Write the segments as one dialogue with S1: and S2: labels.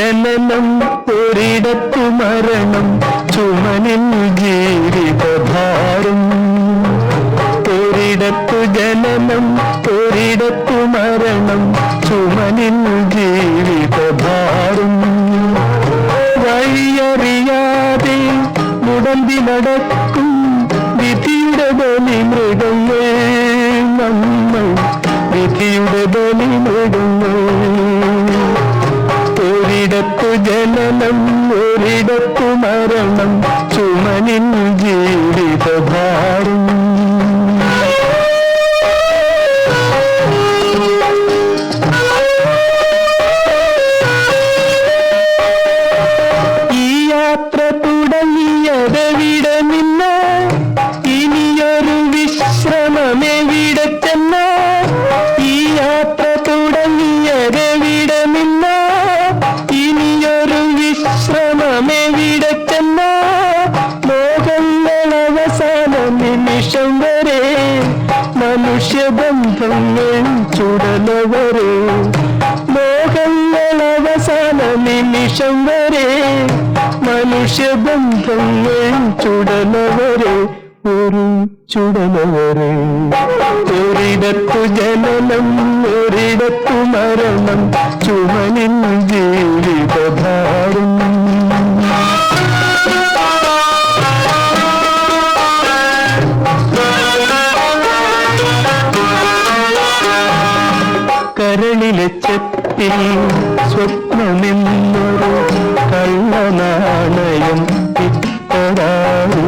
S1: ജനനം ഒരിടത്തു മരണം ചുമനിൽ ജീവിതഭാരം. ഒരിടത്തു ജനനം ഒരിടത്തു മരണം ചുമനിൽ ജീവിതഭാരം. വഴിയറിയാതെ മുടന്തി നടക്കും വിധിയുടെ ബലി മൃഗങ്ങൾ നമ്മൾ, വിധിയുടെ ബലി മൃഗങ്ങൾ. ഒരിടത്തു ജനനം ഒരിടത്തു മരണം ചുമനിൽ ജീവിതഭാരം. ഈ യാത്ര തുടങ്ങിയതെവിടെ നിന്ന്, ഇനിയൊരു വിശ്രമമെവിടെ ചെന്ന്. ഈ യാത്ര തുടങ്ങിയതെവിടെ നിന്ന്, ഇനിയൊരു വിശ്രമമെവിടെ ചെന്ന്. ലോകങ്ങൾ അവസാന നിമിഷം വരെ മനുഷ്യബന്ധങ്ങൾ ചുടലവരെ. ലോകങ്ങൾ അവസാന നിമിഷം വരെ മനുഷ്യബന്ധങ്ങൾ ചുടലവരെ, ഒരു ചുടലവരെ. ഒരിടത്തു ജനനം ഒരിടത്തു മരണം ചുമനിൽ ജീവിതഭാരം. കരളിലെ ചെപ്പിൽ സ്വപ്നമെന്നൊരു കള്ളനാണയം ഇട്ടതാരു.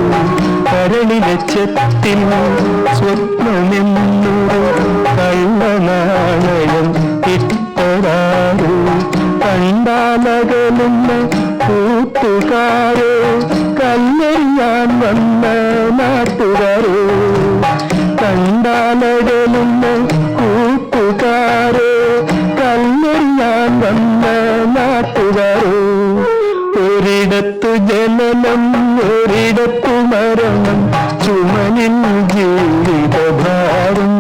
S1: കരളിലെ ചെപ്പിൽ സ്വപ്നമെന്നൊരു കള്ളനാണയം ഇട്ടതാരു. കണ്ടാലകലുന്ന കൂട്ടുകാരോ, കല്ലെറിയാൻ വന്ന നാട്ടുകാരോ. കണ്ടാലകലുന്ന കൂട്ടുകാരോ, കല്ലെറിയാൻ വന്ന നാട്ടുകാരോ. ഒരിടത്തു ജനനം ഒരിടത്തു മരണം ചുമനിൽ ജീവിതഭാരം.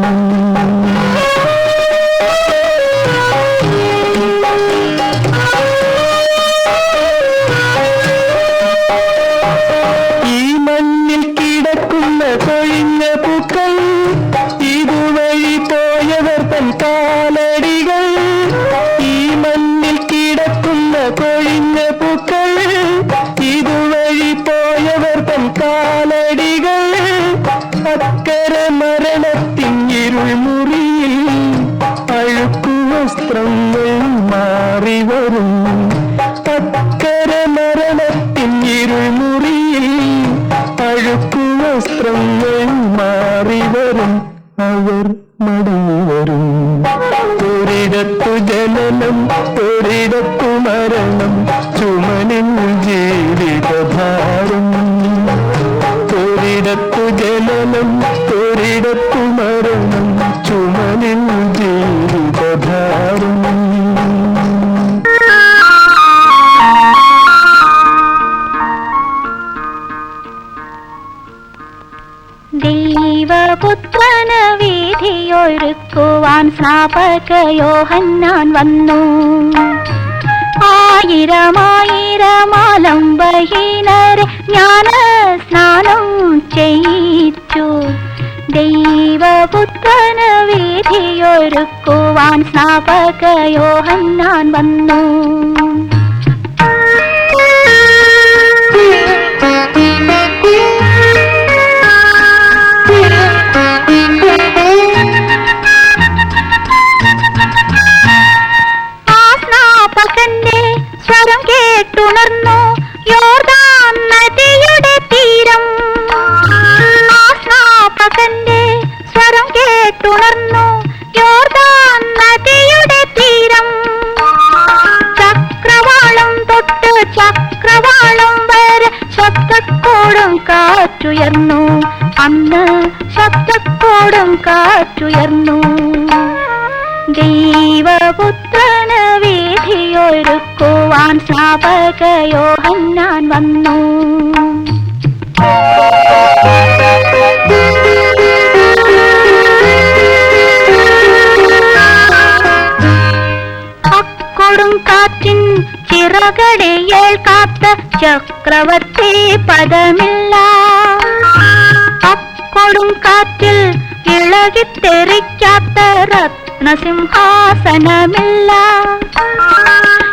S1: ഈ മണ്ണിൽ കിടക്കുന്ന കൊഴിഞ്ഞ പൂക്കൾ, ഇതുവഴി പോയവർ തൻ കാലടികൾ. ഈ മണ്ണിൽ കിടക്കുന്ന കൊഴിഞ്ഞ പൂക്കൾ, ഇതുവഴി പോയവർ തൻ കാലടികൾ. അക്കരെ മരണത്തിൻ ഇരുൾ മുറിയിൽ അഴുക്കു വസ്ത്രങ്ങൾ മാറി വരും. അക്കരെ മരണത്തിൻ ഇരുൾ മുറിയിൽ അഴുക്കു വസ്ത്രങ്ങൾ മാറി വരും, അവർ മടങ്ങി വരും. ഒരിടത്തു ജനനം ഒരിടത്തു മരണം ചുമനിൽ ജീവിതഭാരം. ഒരിടത്തു ജനനം ഒരിടത്തു മരണം ചുമനിൽ ജീവിതഭാരം.
S2: ദൈവപുത്രന വീഥിയൊരുക്കുവാൻ സ്നാപക യോഹന്നാൻ വന്നു. ആയിരമായിരമാലംബഹീനരെ ജ്ഞാന സ്നാനം ചെയ്യിച്ചു. ദൈവപുത്രന വീഥിയൊരുക്കുവാൻ സ്നാപക യോഹന്നാൻ വന്നു. സ്വരം കേട്ടുണർന്നു യോർദാൻ നദിയുടെ തീരം. സ്നാപകന്റെ സ്വരം കേട്ടുണർന്നു യോർദാൻ നദിയുടെ തീരം. ചക്രവാളം തൊട്ട് ചക്രവാളം വരെ ശബ്ദത്തോടും കാറ്റുയർന്നു. അന്ന് ശബ്ദത്തോടും കാറ്റുയർന്നു. ദൈവപുത്രന വീഥിയൊരുക്കുവാൻ സ്നാപക യോഹന്നാൻ വന്നു. അക്കൊടും കാറ്റിൻ ചിറ ചിറകടിയേൽക്കാത്ത ചക്രവർത്തി പദമില്ല. അക്കൊടും കാറ്റിൽ ഇളകിത്തെറിക്കാത്ത രത്നസിംഹാസനമില്ല.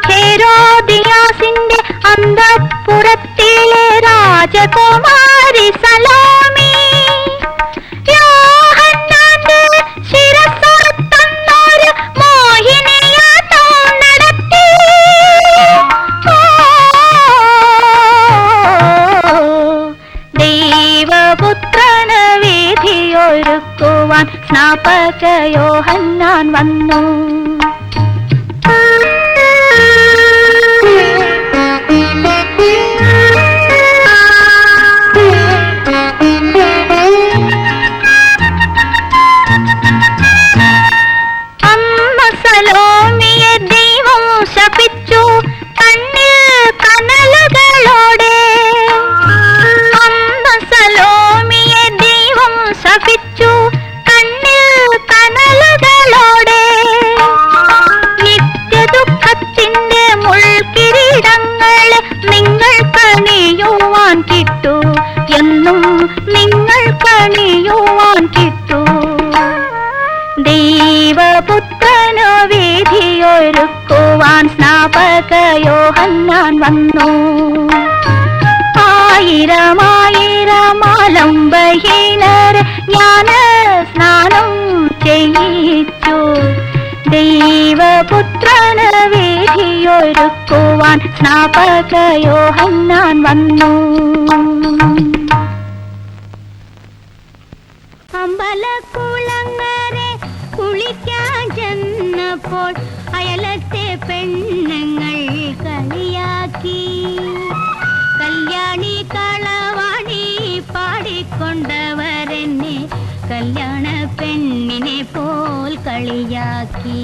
S2: ഹെരോദിയാസിന്റെ അന്തഃപുരത്തിലെ രാജകുമാരി സലോമി യോഹന്നാന്റെ ശിരസ്സറുത്തന്നൊരു മോഹിനിയാട്ടം നടത്തി. ദൈവപുത്രന് വീഥിയൊരുക്കുവാൻ സ്നാപക യോഹന്നാൻ വന്നു. സലോമിയെ ദൈവം ശപിച്ചു കണ്ണിൽ കനലുകളോടെ. അമ്മ സലോമിയെ ദൈവം ശപിച്ചു കണ്ണിൽ കനലുകളോടെ. നിത്യദുഃഖത്തിന്റെ മുൾക്കിരീടങ്ങളെ നിങ്ങൾ പണിയുവാൻ കിട്ടു, എന്നും നിങ്ങൾ പണിയുവാൻ കിട്ടു. ദൈവപുത്രനു വീഥിയൊരുക്കുവാൻ സ്നാപക യോഹന്നാൻ വന്നു. ആയിരമായിരമാലംബഹീനരെ ജ്ഞാന സ്നാനം ചെയ്യിച്ചു. ദൈവപുത്രന് വീഥിയൊരുക്കുവാൻ സ്നാപക യോഹന്നാൻ വന്നു. അമ്പലക്കുളങ്ങരെ കുളിക്കാൻ ചെന്നപ്പോൾ അയലത്തെ പെണ്ണുങ്ങൾ കളിയാക്കി. കല്യാണി കളവാണി പാടിക്കൊണ്ടവരെന്നെ കല്യാണ പെണ്ണിനെ പോൽ കളിയാക്കി.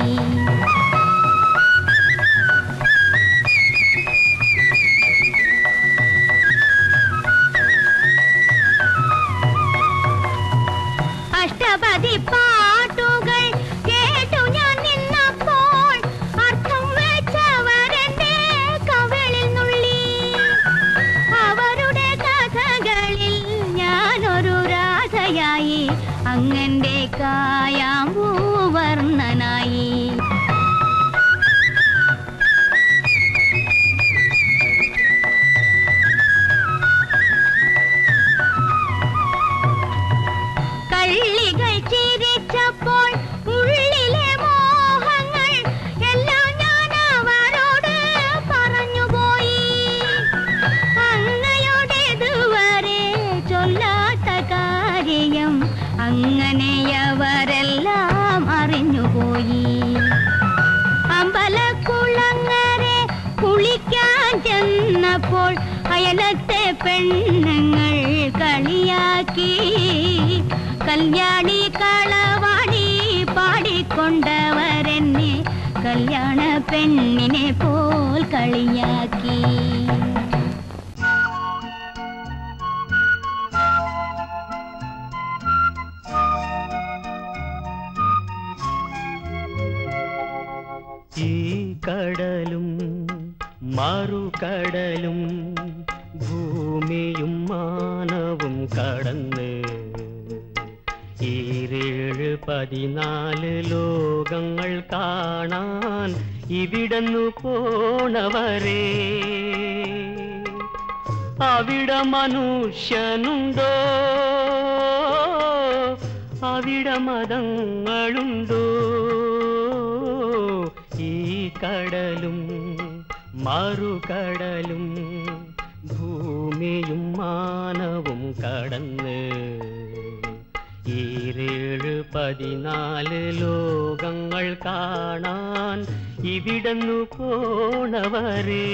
S2: അഷ്ടപതി പാട്ടുകൾ കേട്ടു ഞാൻ നിന്നപ്പോൾ അർത്ഥം വെച്ചവരെന്റെ കവിളിൽ നുള്ളി. അവരുടെ കഥകളിൽ ഞാനൊരു രാധയായി, അങ്ങന്റെ കായാമ്പൂവർണ്ണനായി. കള്ളികൾ ചിരിച്ചപ്പോൾ ഉള്ളിലെ മോഹങ്ങൾ എല്ലാം ഞാൻ അവരോട് പറഞ്ഞുപോയി. അങ്ങയോടേതുവരെ ചൊല്ലാത്ത കാര്യം അങ്ങനെയവരെല്ലാം അറിഞ്ഞുപോയി. അമ്പലക്കുളങ്ങരെ കുളിക്കാൻ ചെന്നപ്പോൾ അയലത്തെ പെണ്ണുങ്ങൾ കളിയാക്കി. കല്യാണി കളവാണി പാടിക്കൊണ്ടവരെന്നെ കല്യാണ പെണ്ണിനെ പോൽ കളിയാക്കി.
S1: ഈ കടലും മറുകടലും ഭൂമിയും മാനവും കടന്ന് 14 ലോകങ്ങൾ കാണാൻ ഇവിടന്നു പോണവരെ. അവിടെ മനുഷ്യനുണ്ടോ, അവിടെ മതങ്ങളുണ്ടോ? ഈ കടലും മറുകടലും ഭൂമിയും മാനവും കടന്ന് 14 ലോകങ്ങൾ കാണാൻ ഇവിടന്നു പോണവരെ.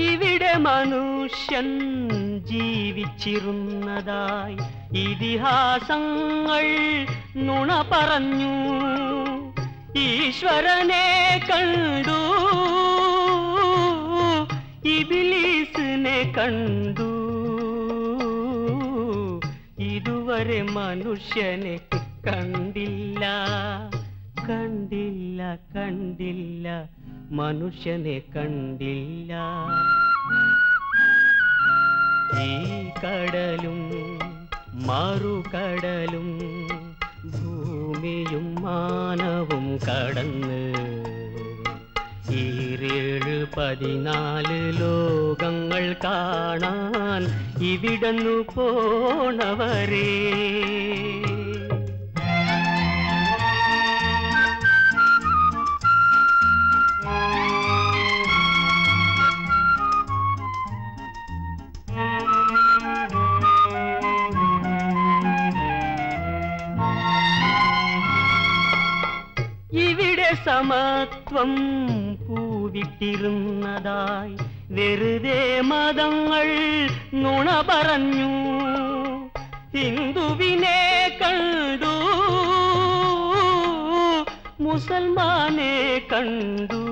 S1: ഇവിടെ മനുഷ്യൻ ജീവിച്ചിരുന്നതായി ഇതിഹാസങ്ങൾ നുണ പറഞ്ഞു. ഈശ്വരനെ കണ്ടു, ഇബിലീസിനെ കണ്ടു, ഇതുവരെ മനുഷ്യനെ കണ്ടില്ല, കണ്ടില്ല, കണ്ടില്ല, മനുഷ്യനെ കണ്ടില്ല. ഈ കടലും മറുകടലും ഭൂമിയും മാനവും കടന്ന് 14 ലോകങ്ങൾ കാണാൻ ഇവിടന്നു പോണവരേ. ഇവിടെ സമത്വം പൂവിട്ടിരുന്നതായി വെറുതെ മതങ്ങൾ നുണ പറഞ്ഞു. ഹിന്ദുവിനെ കണ്ടു, മുസൽമാനെ കണ്ടു,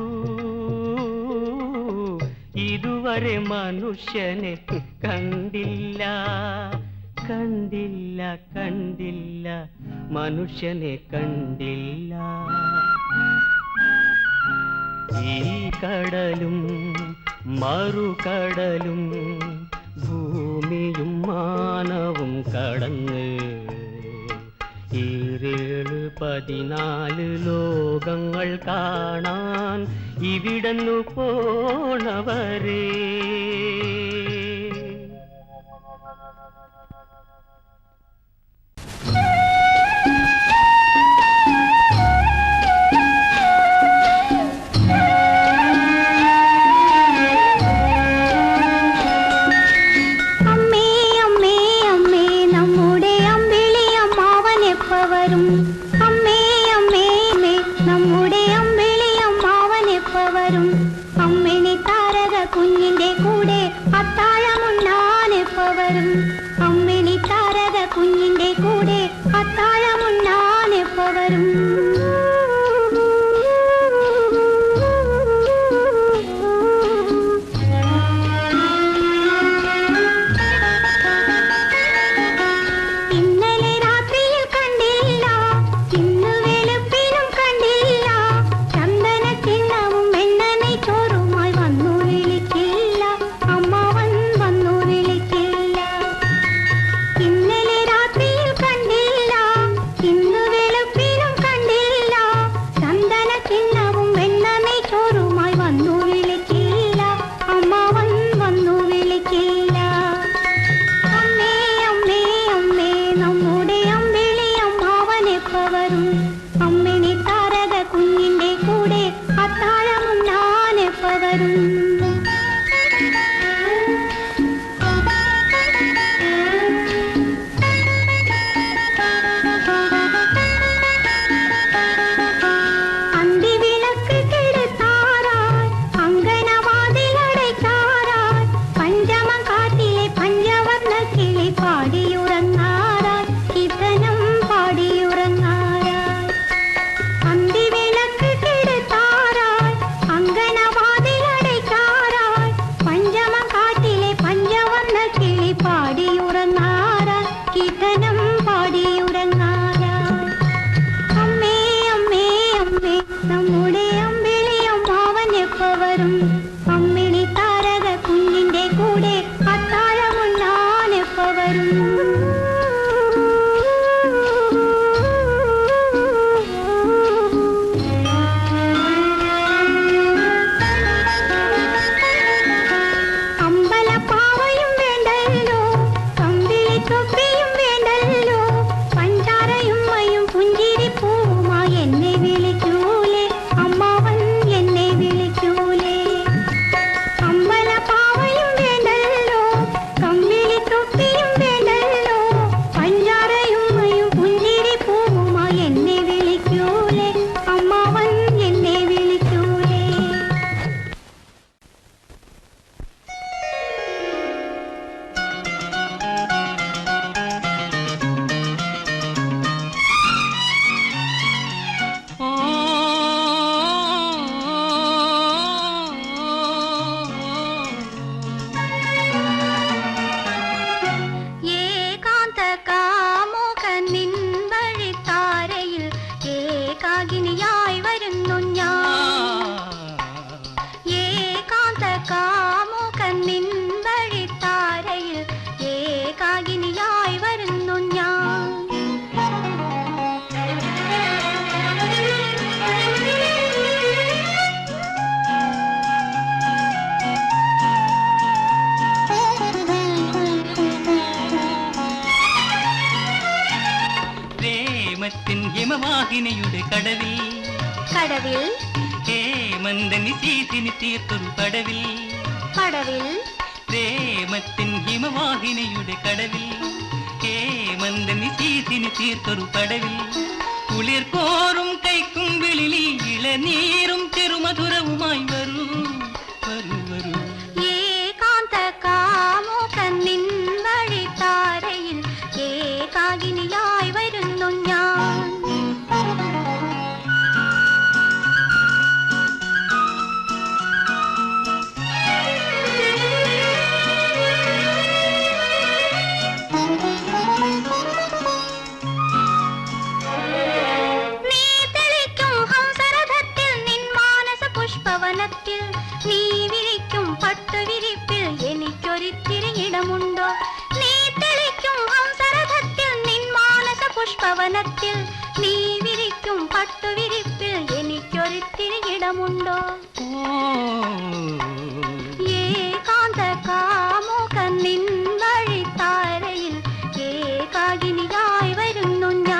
S1: ഇതുവരെ മനുഷ്യനെ കണ്ടില്ല, കണ്ടില്ല, കണ്ടില്ല, മനുഷ്യനെ കണ്ടില്ല. ഈ കടലും മറുകടലും ഭൂമിയും മാനവും കടന്ന് 14 ലോകങ്ങൾ കാണാൻ ഇവിടന്നു പോണവരേ.
S2: അമ്പലപ്പാവയും വേണ്ടല്ലോ,
S1: ഹിമവാഹിനിയുടെ കടവിൽ
S2: കടവിൽ
S1: ഹേമന്തനി സീതിനി തീർത്തൊരു കടവിൽ
S2: കടവിൽ
S1: പ്രേമത്തിൻ ഹിമവാഹിനിയുടെ കടവിൽ ഹേമന്തനി സീതിനി തീർത്തൊരു കടവിൽ കുളിർക്കോറും കൈക്കുമ്പിളിൽ ഇളനീരും ചെറുമധുരവുമായി വരൂ വരൂ വരൂ
S2: ഏകാന്ത കാമുകൻ നിൻ വഴിത്താരയിൽ ഏകാകിനിയായി വരുന്നു ഞാൻ. നീ തെളിക്കും ഹംസരഥത്തിൽ നിൻ മാനസ പുഷ്പവനത്തിൽ നീ വിരിക്കും പട്ടുവിരിപ്പിൽ എനിക്കൊരിത്തിരി ഇടമുണ്ടോ? നീ തെളിക്കും ഹംസരഥത്തിൽ നിൻ മാനസ പുഷ്പവനത്തിൽ നീ വിരിക്കും പട്ടുവിരിപ്പിൽ എനിക്കൊരിത്തിരി ഇടമുണ്ടോ? ഏകാന്ത കാമുകൻ നിൻ വഴിത്താരയിൽ ഏകാകിനിയായി വരുന്നു ഞാൻ.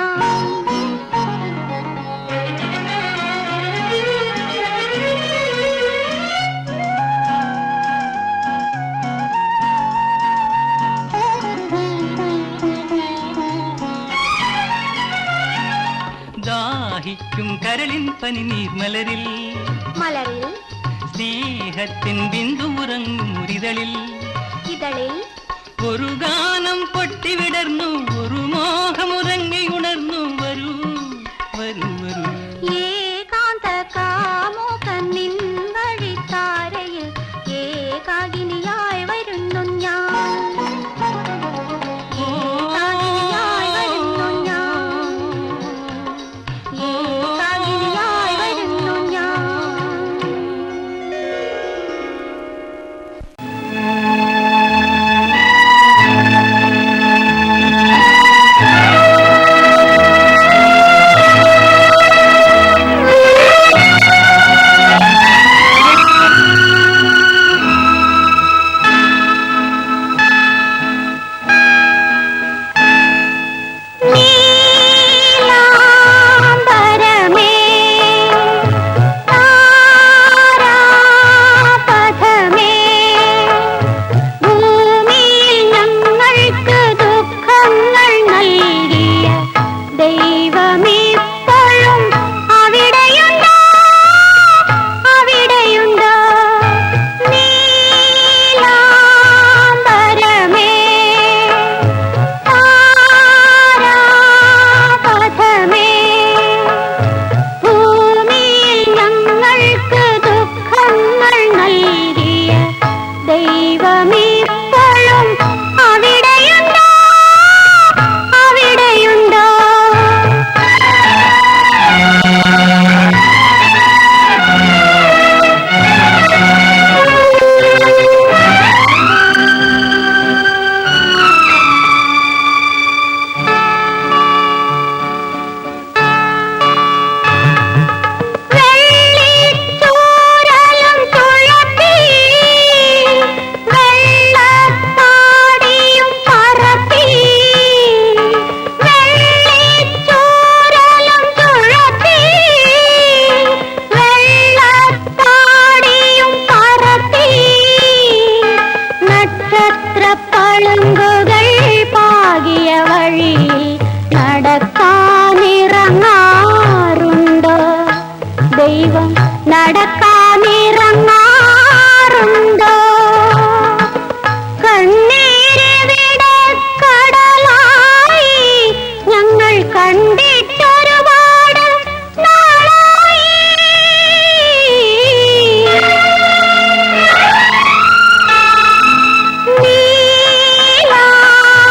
S1: ദാഹിക്കും കരളിൻ പനി നീർമലരിൽ
S2: മലരിൽ
S1: സ്നേഹത്തിൻ ബിന്ദുറങ്ങും മുരിതളിൽ
S2: ഇതളിൽ
S1: ഒരു ഗാനം പൊട്ടിവിടർന്നു ഒരു മോഹമുറങ്ങി ഉണർന്നു വരൂ വരൂ വരൂ
S2: ഏകാന്ത കാമുകൻ നിൻ വഴിത്താരയിൽ ഏകാകിനിയായി വരുന്നു ഞാൻ. ഏകാകിനിയായി വരുന്നു ഞാൻ. ഏകാകിനിയായി വരുന്നു ഞാൻ. നീലാംബരമേ താരാപഥമേ ഭൂമിയിൽ ഞങ്ങൾക്ക് ദുഃഖങ്ങൾ നൽകിയ ദൈവമിപ്പോഴും അവിടെയുണ്ടോ? അവിടെയുണ്ടോ? നീലാംബരമേ താരാപഥമേ ഭൂമിയിൽ ഞങ്ങൾക്ക് ദുഃഖങ്ങൾ നൽകിയ ദൈവമിപ്പോഴും അവിടെയുണ്ടോ? അവിടെയുണ്ടോ? വെള്ളിച്ചൂരലും തുളസി വെള്ളത്താടിയും പറത്തി വെള്ളിച്ചൂരലും തുളസി വെള്ളത്താടിയും പറത്തി നക്ഷത്രപ്പളുങ്കുകൾ പാകിയ വഴിയിൽ നടക്കാനിറങ്ങാറുണ്ടോ? ദൈവം നടക്കാനിറങ്ങാറുണ്ടോ? കണ്ണീരിവിടെ കടലായി ഞങ്ങൾ കണ്ടിട്ടൊരുപാട് നാളായി.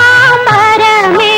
S2: നീലാംബരമേ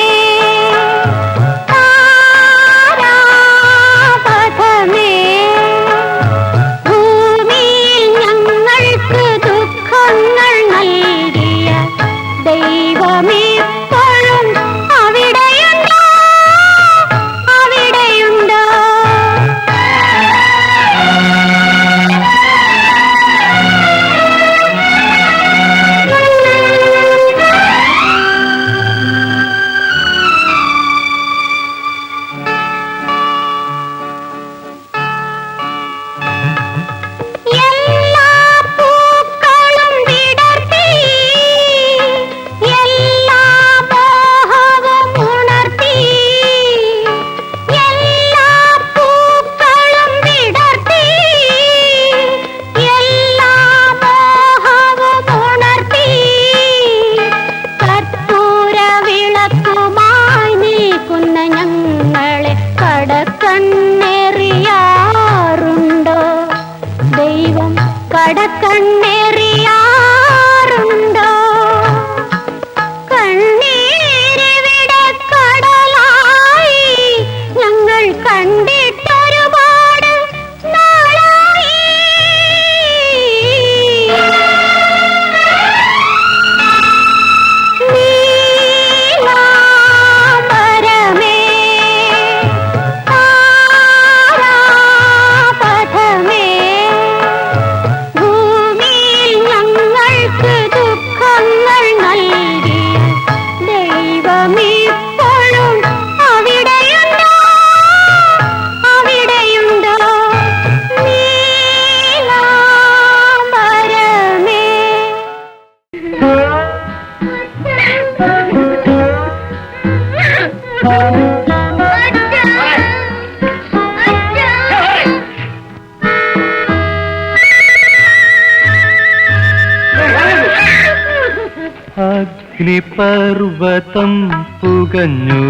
S3: അഗ്നിപർവതം പുകഞ്ഞു,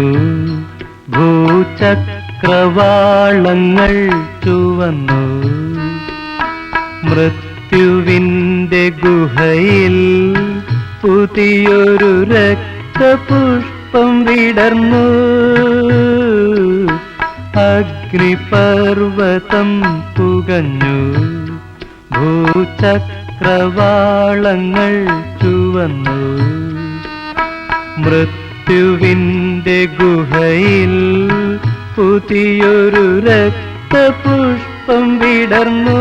S3: ഭൂചക്രവാളങ്ങൾ ചുവന്നു, മൃത്യുവിന്റെ ഗുഹയിൽ പുതിയൊരു രക്തപുഷ്പം വിടർന്നു. അഗ്നിപർവതം പുകഞ്ഞു, ഭൂചക്രവാളങ്ങൾ ചുവന്നു, മൃത്യുവിന്റെ ഗുഹയിൽ പുതിയൊരു രക്തപുഷ്പം വിടർന്നു.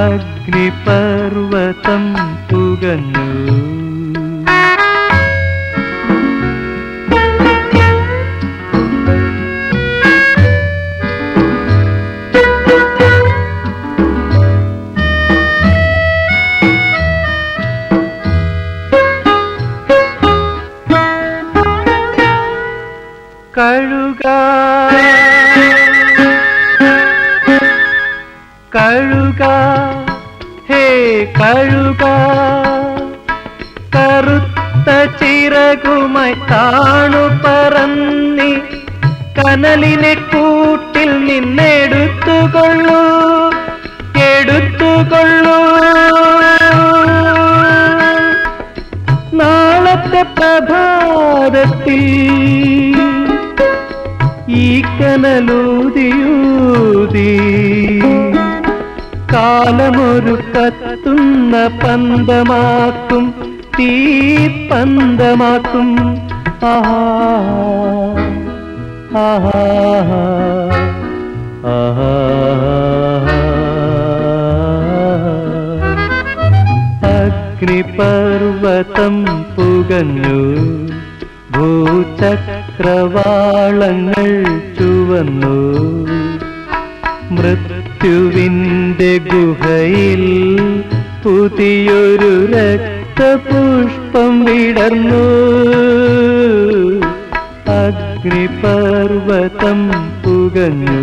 S3: അഗ്നിപർവതം പുകഞ്ഞു. കഴുക കഴുക ഹേ കഴുക, കറുത്ത ചിറകുമായി താണു പറന്നി കനലിനെ കൂട്ടിൽ നിന്നെടുത്തുകൊള്ളൂ, എടുത്തുകൊള്ളൂ. നാളത്തെ പ്രഭാതത്തിൽ ഈ കനലൂതിയൂതി കാലമൊരു കത്തുന്ന പന്തമാക്കും, തീ പന്തമാക്കും. ആഹാ ആഹാ ആഹാ. അഗ്നിപർവതം പുകഞ്ഞു, ഭൂചക്രവാളങ്ങൾ ചുവന്നു, മൃത്യുവിന്റെ ഗുഹയിൽ പുതിയൊരു രക്തപുഷ്പം വിടർന്നു. അഗ്നിപർവതം പുകഞ്ഞു.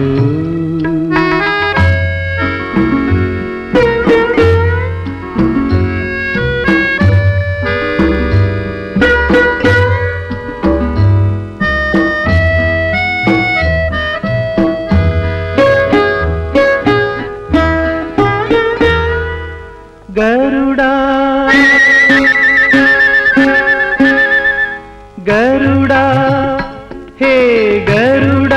S3: ഗരുഡ ഗരുഡ ഹേ ഗരുഡ,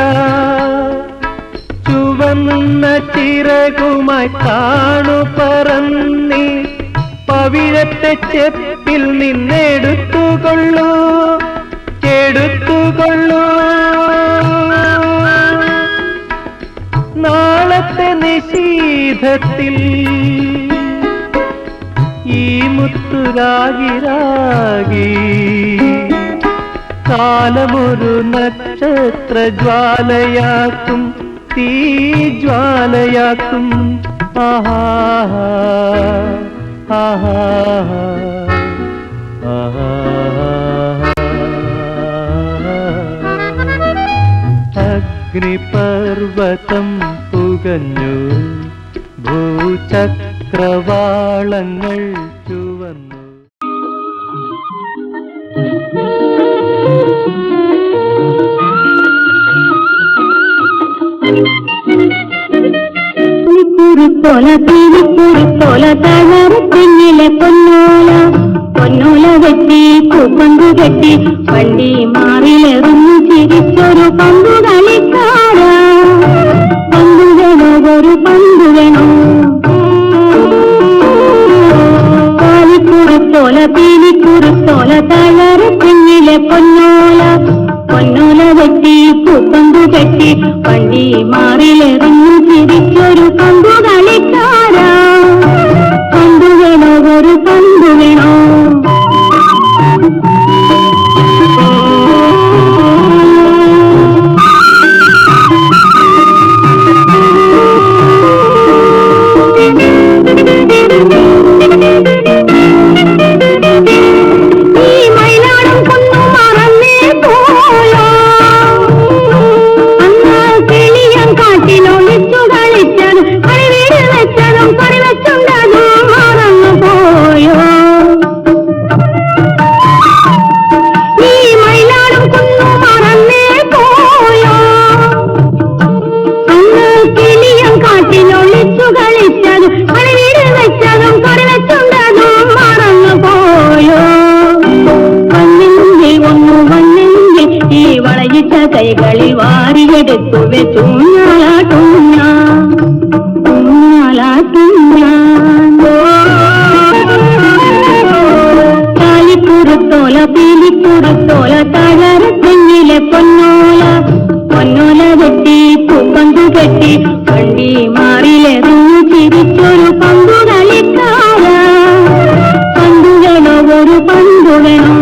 S3: ചുവന്ന ചിറകുമായി താണു പറന്നി പവിഴത്തെ ചെപ്പിൽ നിന്നെടുത്തുകൊള്ളൂ, എടുത്തുകൊള്ളൂ. നാളത്തെ നിശീഥത്തിൽ ഈ മുത്തുരാഗിരാഗി കാലമൊരു നക്ഷത്ര ജ്വാലയാക്കും, തീ ജ്വാലയാക്കും. ആഹാ ആഹാ ആഹാ. അഗ്നിപർവതം പുകഞ്ഞു, ഭൂചക്രവാളങ്ങൾ ചുവന്നു.
S2: കുരുത്തോല കുരുത്തോല തളറ് പിന്നിലെ പൊന്നോല, പൊന്നോല വെട്ടി പൂപ്പന്തു കെട്ടി വണ്ടി മാറിലെറിഞ്ഞു ചിരിച്ചൊരു പന്തു കളിക്കാരാ. പന്തു വേണോ ഒരു പന്തു വേണോ, കാലിക്കുറുത്തോല പീലിക്കുറുത്തോല തളറ് പിന്നിലെ പൊന്നോല, പൊന്നോല വെട്ടി പൂപ്പന്തു കെട്ടി വണ്ടി മാറിലെറിഞ്ഞു ചിരിച്ചൊരു പന്തു കളിക്കാരാ. പന്തു വേണോ ഒരു പന്തു വേണോ. കളിച്ചതും കളിവെച്ചുണ്ടതും മറന്നു പോയോ. തെങ്ങിലെ പൊന്നോല പൊന്നോല വെട്ടി പൂപ്പന്തു കെട്ടി വണ്ടി മാറിലെറിഞ്ഞു ചിരിച്ചൊരു പന്തു കളിക്കാര പന്തുകളോ ഒരു പന്തു വേണം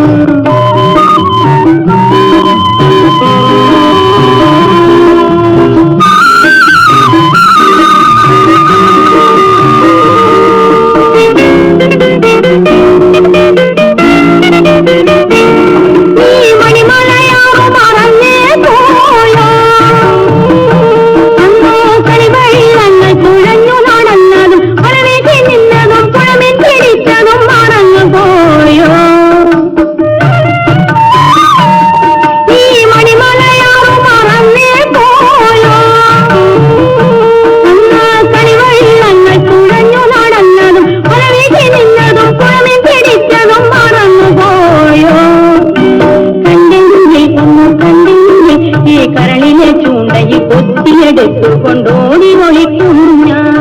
S2: കരളിലെ ചൂണ്ടയിൽ കൊത്തിയെടുത്തു കൊണ്ടോടി ഒളിക്കും ഞാൻ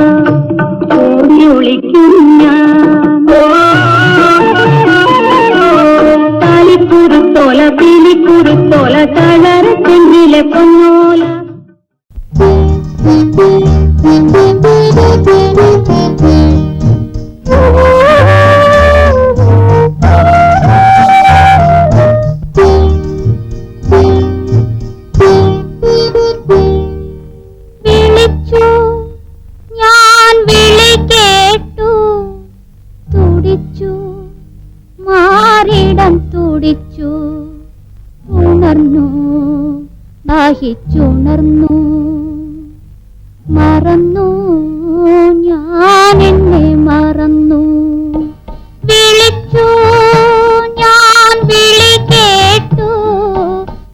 S2: ഓടി ഒളിക്കും ഞാൻ താലിക്കുറുത്തോല പീലിക്കുറുത്തോല കളർ തെങ്ങിലെ പൊന്നോല ദാഹിച്ചുണർന്നു മറന്നു ഞാൻ എന്നെ മറന്നു വിളിച്ചു ഞാൻ വിളി കേട്ടു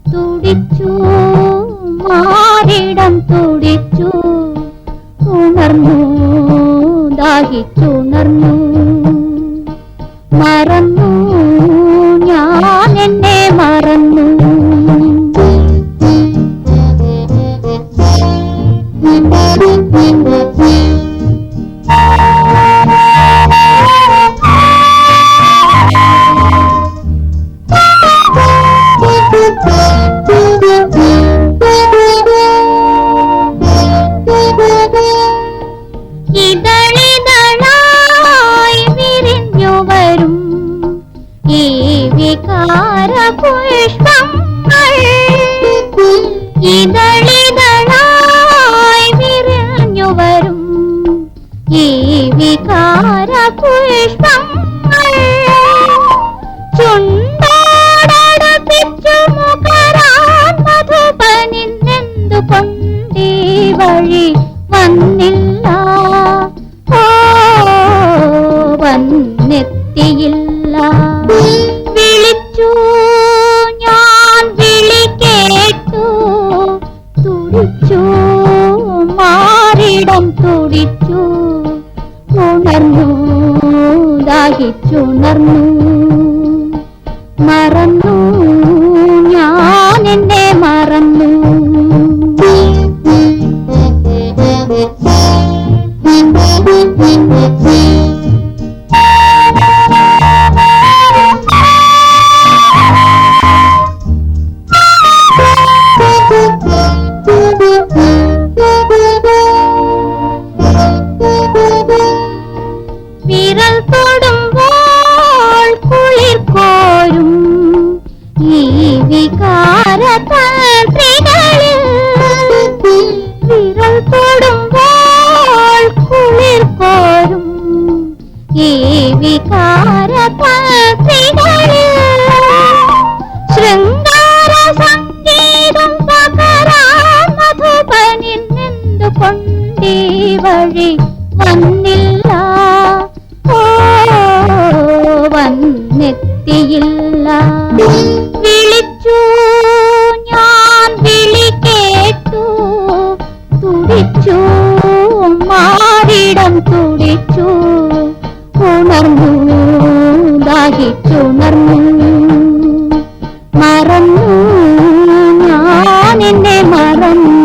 S2: തുടിച്ചു മാറിടം തുടിച്ചു ഉണർന്നു ദാഹിച്ചുണർന്നു മറന്നു ഞാൻ എന്നെ മറന്നു ഇതളിതളായി വിരിഞ്ഞു വരും ഈ വികാര പുഷ്പങ്ങൾ ഇതളിതളായി വിരിഞ്ഞു വരും ഈ വികാര പുഷ്പങ്ങൾ ചുണ്ടോടടുപ്പിച്ചു മുഖരാൻ മധുപനിന്നെന്തു കൊണ്ടീ വഴി വന്നില്ല വന്നെത്തിയില്ല വിളിച്ചു ഞാൻ വിളി കേട്ടു തുടിച്ചു മാറിടം തുടിച്ചു ഉണർന്നു ദാഹിച്ചുണർന്നു മറന്നു ഞാൻ എന്നെ മറന്നു വിരൽ തൊടുമ്പോൾ കുളിർ കോരും ഈ വികാര തന്ത്രികളിൽ വിരൽ തൊടുമ്പോൾ കുളിർ കോരും ഈ വികാര തന്ത്രികളിൽ ശൃംഗാര സംഗീതം പകരാൻ മധുപനിന്നെന്തു കൊണ്ടീ വഴി വന്നില്ല വന്നെത്തിയില്ല വിളിച്ചു ഞാൻ വിളി കേട്ടു തുടിച്ചു മാറിടം തുടിച്ചു ഉണർന്നു ദാഹിച്ചുണർന്നു മറന്നു ഞാൻ എന്നെ മറന്നു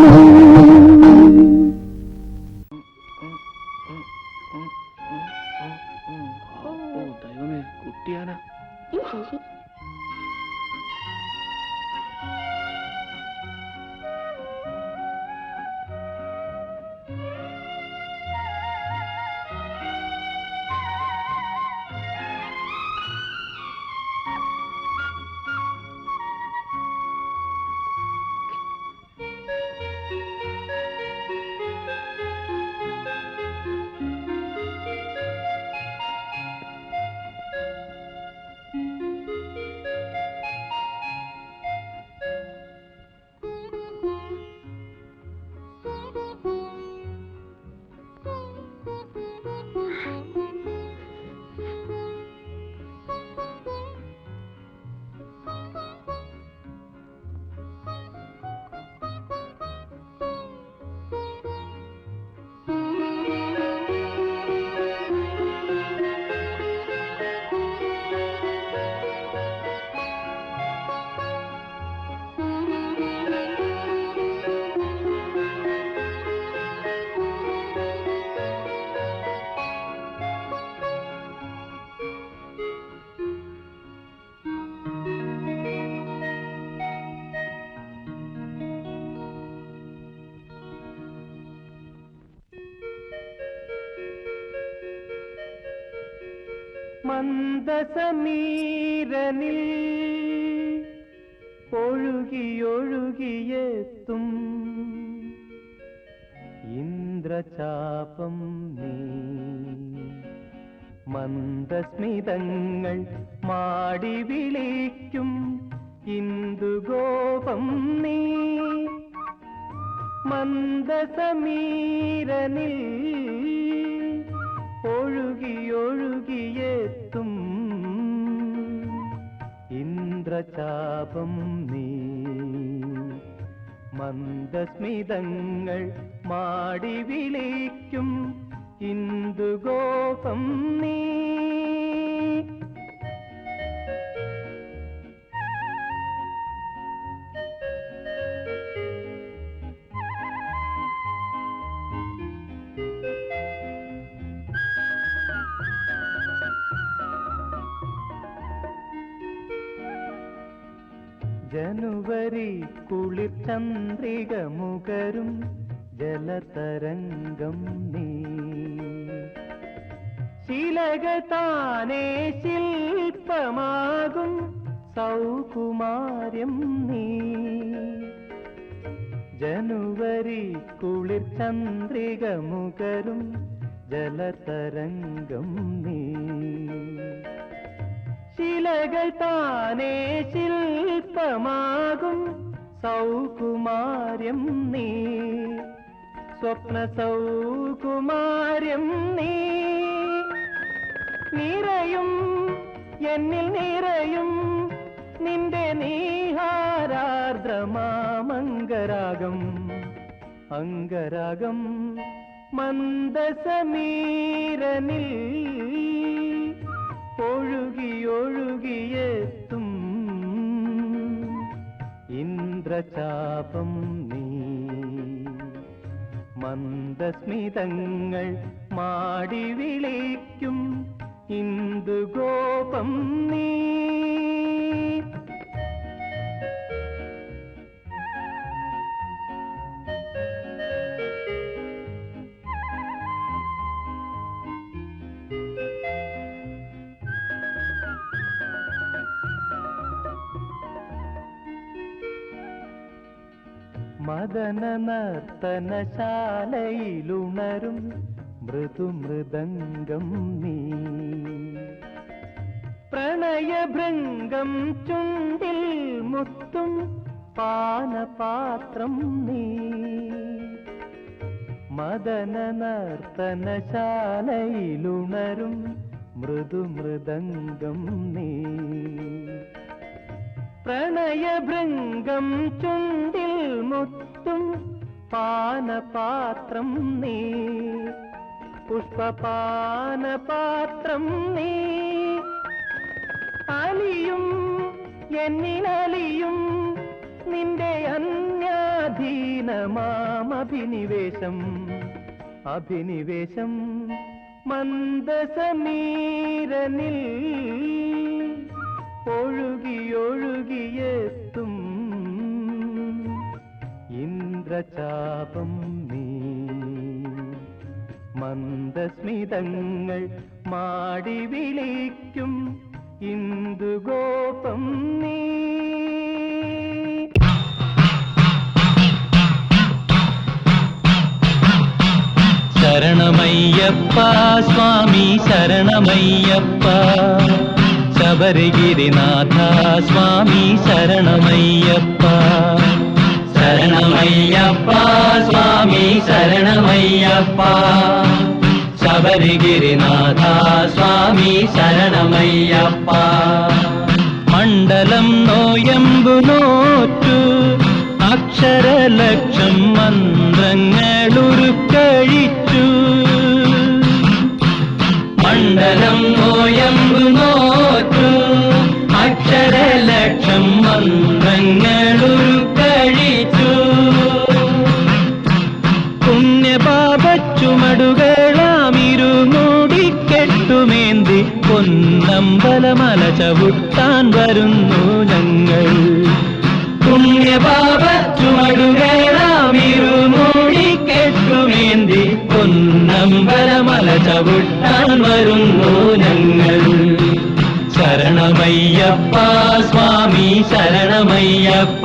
S3: കുട്ടിയാന മന്ദസമീരനിൽ ഒഴുകിയൊഴുകിയെത്തും ഇന്ദ്രചാപം നീ മന്ദസ്മിതങ്ങൾ മാടി വിളിക്കും ഇന്ദുഗോപം നീ മന്ദസമീരനിൽ ഒഴുകിയൊഴുകിയെത്തും ഇന്ദ്രചാപം നീ മന്ദസ്മിതങ്ങൾ മാടി വിളിക്കും ഇന്ദുഗോപം നീ ജനുവരി കുളിർ ചന്ദ്രിക മുകരും ജലതരംഗം നീ ശിലകൾ താനേ ശില്പമാകും സൗകുമാര്യം നീ ജനുവരി കുളിർ ചന്ദ്രിക മുകരും ജലതരംഗം നീ ശിലകൾ താനേ ശില്പമാകും സൗകുമാര്യം നീ സ്വപ്ന സൗകുമാര്യം നീ നിറയും എന്നിൽ നിറയും നിന്റെ നീഹാരാർദ്രമാമംഗരാഗം അംഗരാഗം മന്ദസമീരനിൽ ഒഴുകിയൊഴുകിയെത്തും ഇന്ദ്രചാപം നീ മന്ദസ്മിതങ്ങൾ മാടി വിളിക്കും ഇന്ദുഗോപം നീ മദന നർത്തനശാലയിലുണരും മൃദുമൃദംഗം നീ പ്രണയഭൃംഗം ചുണ്ടിൽ മുത്തും പാനപാത്രം നീ മദന നർത്തനശാലയിലുണരും മൃദുമൃദംഗം നീ പ്രണയഭൃംഗം ചുണ്ടിൽ മുത്തും പാനപാത്രം നീ പുഷ്പപാനപാത്രം നീ അലിയും എന്നിലലിയും നിന്റെ അന്യാധീനമാമഭിനിവേശം അഭിനിവേശം മന്ദസമീരനിൽ ഒഴുകിയൊഴുകിയെത്തും ഇന്ദ്രചാപം നീ മന്ദസ്മിതങ്ങൾ മാടി വിളിക്കും ഇന്ദുഗോപം നീ
S1: ശരണമയ്യപ്പ സ്വാമി ശരണമയ്യപ്പ ശബരിഗിരിനാഥ സ്വാമി ശരണമയ്യപ്പ ശരണമയ്യപ്പ സ്വാമി ശരണമയ്യപ്പ ശബരിഗിരിനാഥ സ്വാമി ശരണമയ്യപ്പ മണ്ഡലം നോയമ്പു നോറ്റു അക്ഷരലക്ഷം മന്ത്രങ്ങളുരുക്കഴിച്ചു മണ്ഡലം നോയമ്പു നോറ്റു അക്ഷരലക്ഷം മന്ത്രങ്ങളുരുക്കഴിച്ചു പുണ്യപാപച്ചുമടുകളാമിരുമൂടിക്കെട്ടുമേന്തി പൊന്നമ്പലമല ചവിട്ടാൻ വരുന്നു ഞങ്ങൾ പുണ്യപാപച്ചുമടുകളാമിരുമൂടിക്കെട്ടുമേന്തി പൊന്നമ്പലമല ചവിട്ടാൻ വരുന്നു ഞങ്ങൾ ശരണമയ്യപ്പ സ്വാമി ശരണമയ്യപ്പ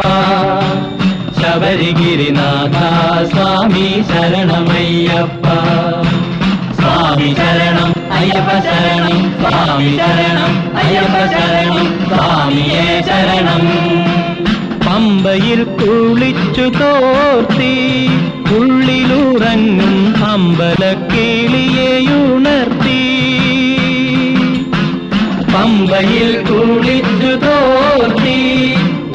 S1: ശബരിഗിരിനാഥ സ്വാമി ശരണമയ്യപ്പ സ്വാമി ശരണം അയ്യപ്പ ശരണം സ്വാമി ശരണം അയ്യപ്പ ശരണം സ്വാമിയേ ശരണം പമ്പയിൽ കുളിച്ചു തോർത്തി ഉള്ളിലുറങ്ങും അമ്പലക്കിളിയെയുണർത്തി പമ്പയിൽ കുളിച്ചു തോർത്തി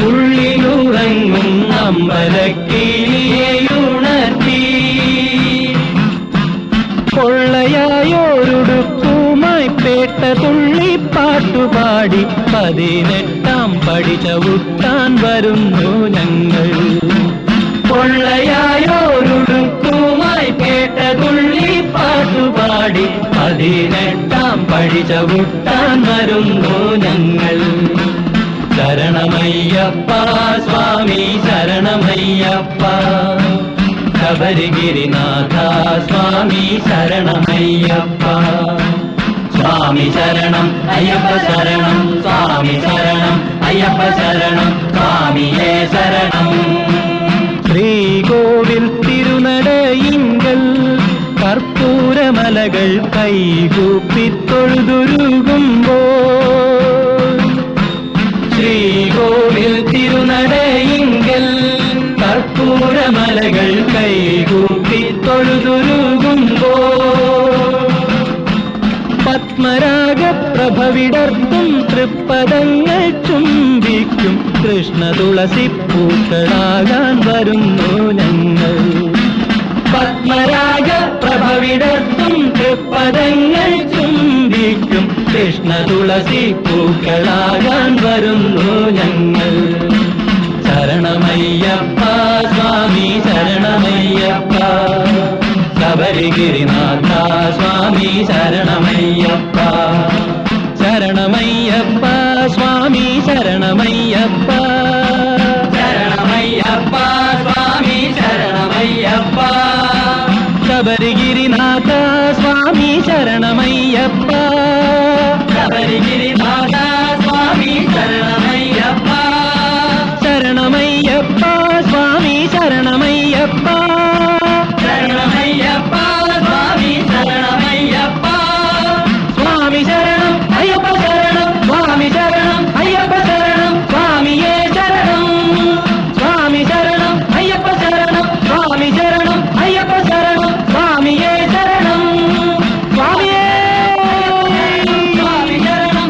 S1: ഉള്ളിലുറങ്ങും അമ്പലക്കിളിയെയുണർത്തി കൊള്ളയായോരുടുപ്പുമായി പേട്ട തുള്ളിപ്പാട്ടുപാടി 18 പടി ചവിട്ടാൻ വരുന്നു ഞങ്ങൾ കൊള്ളയായോരുടുപ്പുമായി പേട്ട തുള്ളിപ്പാട്ടുപാടി 18 പടി ചവിട്ടാൻ വരുന്നു ഞങ്ങൾ ശരണമയ്യപ്പ സ്വാമി ശരണമയ്യപ്പ ശബരിഗിരിനാഥ സ്വാമി ശരണമയ്യപ്പ സ്വാമി ശരണം അയ്യപ്പ ശരണം സ്വാമി ശരണം അയ്യപ്പ ശരണം സ്വാമിയേ ശരണം ശ്രീകോവിൽ തിരുനടയിങ്കൽ കർപ്പൂരമലകൾ കൈകൂപ്പി തൊഴുതുരുകുമ്പോൾ ശ്രീകോവിൽ തിരുനടയിങ്കൽ കർപ്പൂരമലകൾ കൈകൂപ്പി തൊഴുതുരുകുമ്പോൾ പത്മരാഗപ്രഭവിടർത്തും തൃപ്പദങ്ങൾ ചുംബിക്കും കൃഷ്ണ തുളസി പൂക്കളാകാൻ വരുന്നു ഞങ്ങൾ പത്മരാഗപ്രഭവിടർത്തും തൃപ്പദങ്ങൾ ചുംബിക്കും കൃഷ്ണ തുളസി പൂക്കളാകാൻ വരുന്നു ഞങ്ങൾ ശരണമയ്യപ്പ സ്വാമി ശരണമയ്യപ്പ ശബരിഗിരിനാഥ സ്വാമി ശരണമയ്യപ്പ ശരണമയ്യപ്പ സ്വാമി ശരണമയ്യപ്പ ശരണമയ്യപ്പ സ്വാമി ശരണമയ്യപ്പ ശബരിഗിരിനാഥ സ്വാമി ശരണമയ്യപ്പ ശബരിഗിരിനാഥ സ്വാമി ശരണമയ്യപ്പ ശരണമയ്യപ്പ സ്വാമി ശരണമയ്യപ്പ ശരണമയ്യപ്പ സ്വാമി ശരണമയ്യപ്പ സ്വാമി ശരണം അയ്യപ്പ ശരണം സ്വാമി ശരണം അയ്യപ്പ ശരണം സ്വാമിയേ ശരണം സ്വാമി ശരണം അയ്യപ്പ ശരണം സ്വാമി ശരണം അയ്യപ്പ ശരണം സ്വാമിയേ ശരണം സ്വാമിയേ സ്വാമി ശരണം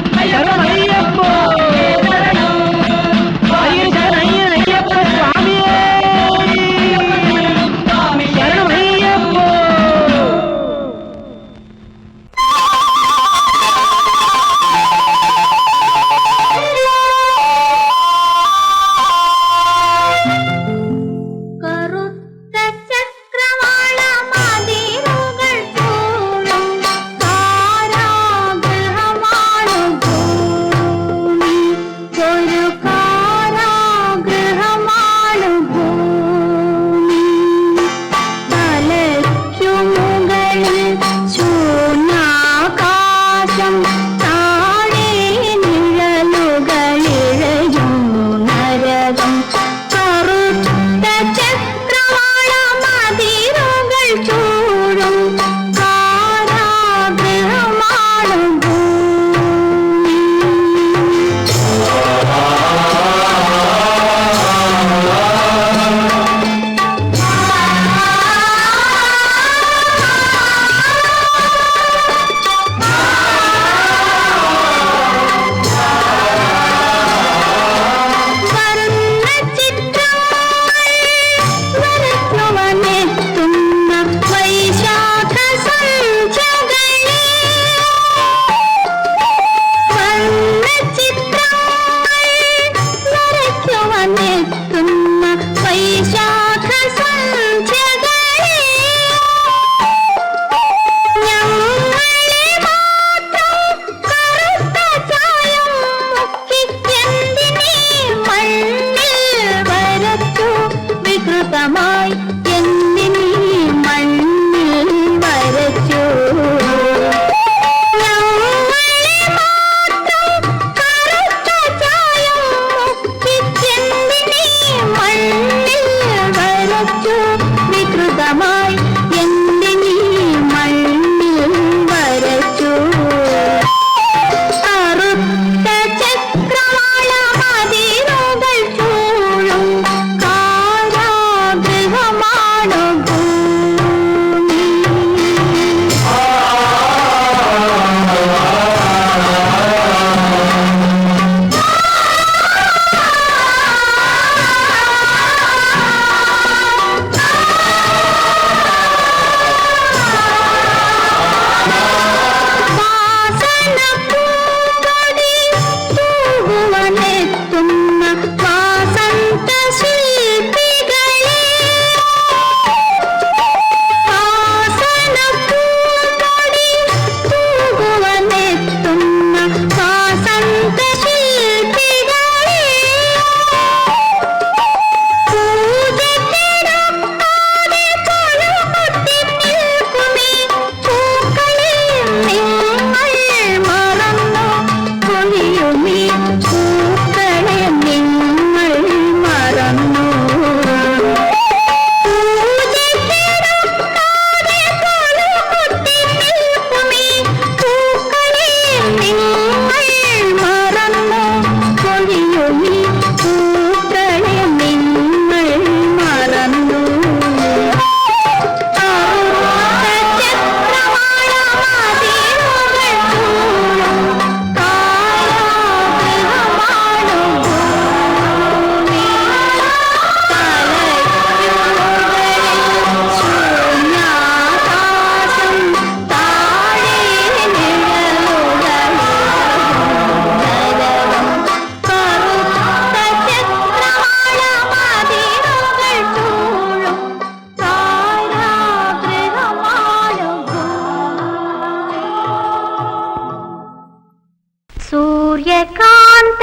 S2: സൂര്യകാന്ത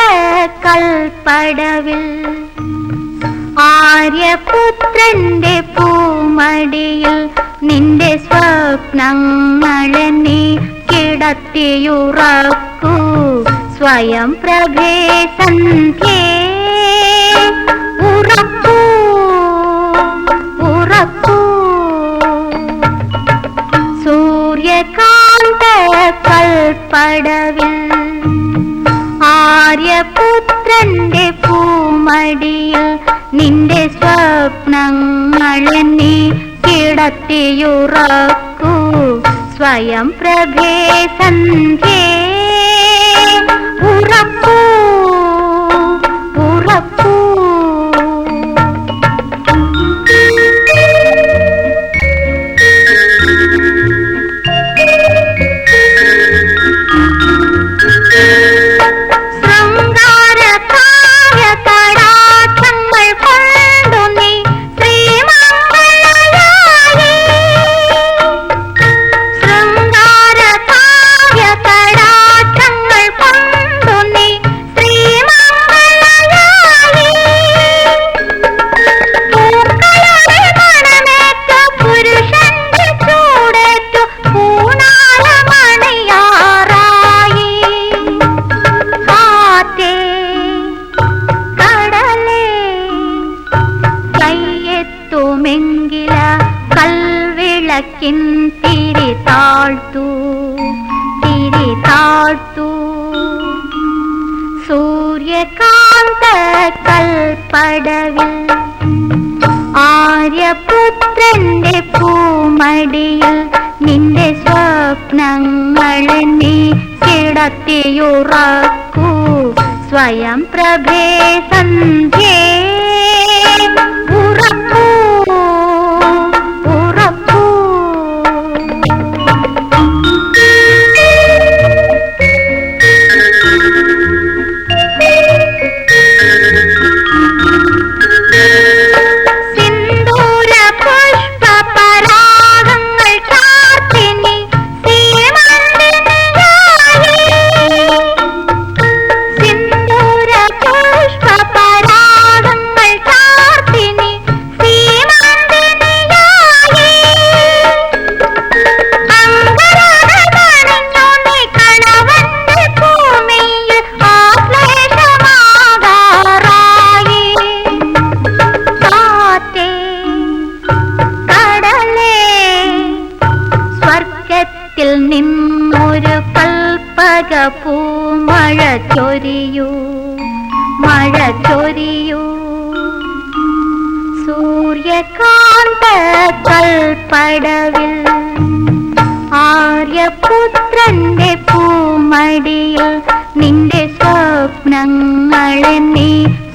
S2: കൽപ്പടവിൽ ആര്യപുത്രന്റെ പൂമടിയിൽ നിന്റെ സ്വപ്നങ്ങളെ നീ കിടത്തിയുറക്കൂ സ്വയം പ്രഭേ സന്ധ്യേ ഉറക്കൂ ഉറക്കൂ സൂര്യകാന്ത കൽപ്പടവിൽ ആര്യപുത്രന്റെ പൂമടിയിൽ നിന്റെ സ്വപ്നങ്ങളെ നീ കിടത്തിയുറക്കൂ സ്വയം പ്രഭേ സന്ധ്യേ ഉറക്കൂ ഉറക്കൂ തിരി താഴ്ത്തു സൂര്യകാന്ത കൽപ്പടവിൽ ആര്യപുത്രന്റെ പൂമടിയിൽ നിന്റെ സ്വപ്നങ്ങളെ നീ കിടത്തിയുറക്കൂ സ്വയം പ്രഭേ സന്ധ്യേ ഉറക്കൂ ഉറക്കൂ നിന്നൊരു കൽപ്പക പൂമഴ ചൊരിയൂ സൂര്യകാന്ത കൽപ്പടവിൽ ആര്യപുത്രന്റെ പൂമടിയിൽ നിന്റെ സ്വപ്നങ്ങളെ നീ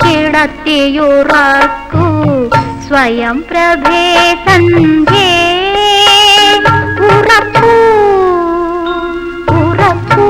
S2: കിടത്തിയുറക്കൂ സ്വയം പ്രഭേ സന്ധ്യേ ഉറക്കൂ ഉറക്കൂ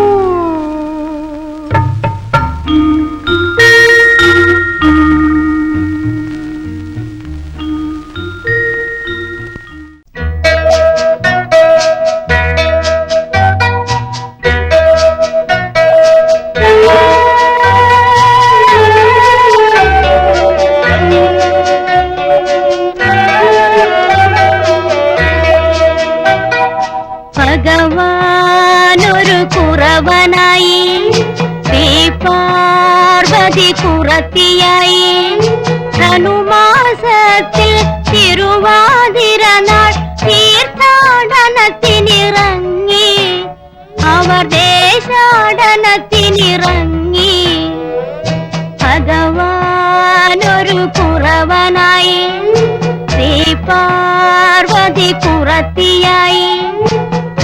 S2: ഭഗവാനൊരു കുറവനായി ശ്രീ പാർവതി കുറത്തിയായി ധനുമാസത്തിൽ തിരുവാതിര നാൾ തീർത്ഥാടനത്തിനിറങ്ങി അവർ ദേശാടനത്തിനിറങ്ങി ഭഗവാനൊരു കുറവനായി ശ്രീ പാർവതി കുറത്തിയായി